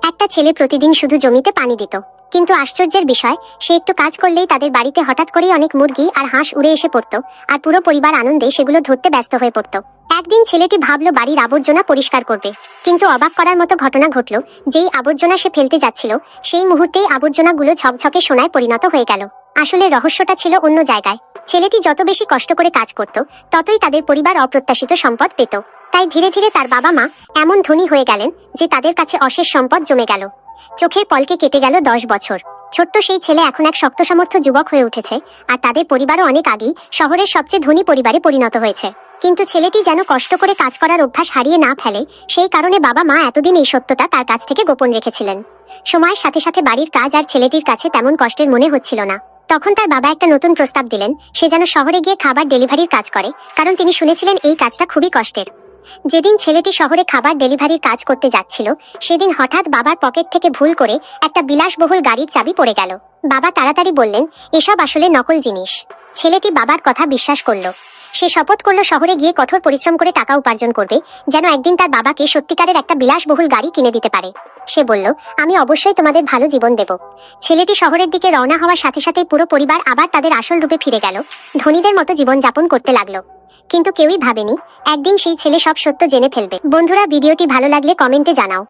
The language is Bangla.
একটা ছেলে প্রতিদিন শুধু জমিতে পানি দিত, কিন্তু আশ্চর্যের বিষয়, সে একটু কাজ করলেই তাদের বাড়িতে হঠাৎ করেই অনেক মুরগি আর হাঁস উড়ে এসে পড়তো, আর পুরো পরিবার আনন্দে সেগুলো ধরতে ব্যস্ত হয়ে পড়তো। একদিন ছেলেটি ভাবলো বাড়ির আবর্জনা পরিষ্কার করবে, কিন্তু অবাক করার মতো ঘটনা ঘটলো। যেই আবর্জনা সে ফেলতে যাচ্ছিল, সেই মুহূর্তেই আবর্জনাগুলো ঝকঝকে সোনায় পরিণত হয়ে গেল। আসলে রহস্যটা ছিল অন্য জায়গায়। ছেলেটি যত বেশি কষ্ট করে কাজ করত, ততই তাদের পরিবার অপ্রত্যাশিত সম্পদ পেত। তাই ধীরে ধীরে তার বাবা মা এমন ধনী হয়ে গেলেন যে তাদের কাছে অশেষ সম্পদ জমে গেল। চোখের পলকে কেটে গেল 10 বছর। ছোট্ট সেই ছেলে এখন এক শক্তসমর্থ যুবক হয়ে উঠেছে, আর তাদের পরিবারও অনেক আগেই শহরের সবচেয়ে ধনী পরিবারে পরিণত হয়েছে। কিন্তু ছেলেটি যেন কষ্ট করে কাজ করার অভ্যাস হারিয়ে না ফেলে, সেই কারণে বাবা মা এতদিন এই সত্যটা তার কাছ থেকে গোপন রেখেছিলেন। সময়ের সাথে সাথে বাড়ির কাজ আর ছেলেটির কাছে তেমন কষ্টের মনে হচ্ছিল না। তখন তার বাবা একটা নতুন প্রস্তাব দিলেন, সে যেন শহরে গিয়ে খাবার ডেলিভারির কাজ করে, কারণ তিনি শুনেছিলেন এই কাজটা খুবই কষ্টের। যেদিন ছেলেটি শহরে খাবার ডেলিভারির কাজ করতে যাচ্ছিল, সেদিন হঠাৎ বাবার পকেট থেকে ভুল করে একটা বিলাসবহুল গাড়ির চাবি পড়ে গেল। বাবা তাড়াতাড়ি বললেন, এসব আসলে নকল জিনিস। ছেলেটি বাবার কথা বিশ্বাস করলো। সে শপথ করলো শহরে গিয়ে কঠোর পরিশ্রম করে টাকা উপার্জন করবে, যেন একদিন তার বাবাকে সত্যিকারের একটা বিলাসবহুল গাড়ি কিনে দিতে পারে। সে বলল, আমি অবশ্যই তোমাদের ভালো জীবন দেব। ছেলেটি শহরের দিকে রওনা হওয়ার সাথে সাথেই পুরো পরিবার আবার তাদের আসল রূপে ফিরে গেল, ধনীদের মতো জীবন যাপন করতে লাগলো। কিন্তু কেউই ভাবেনি একদিন সেই ছেলে সব সত্য জেনে ফেলবে। বন্ধুরা, ভিডিওটি ভালো লাগলে কমেন্টে জানাও।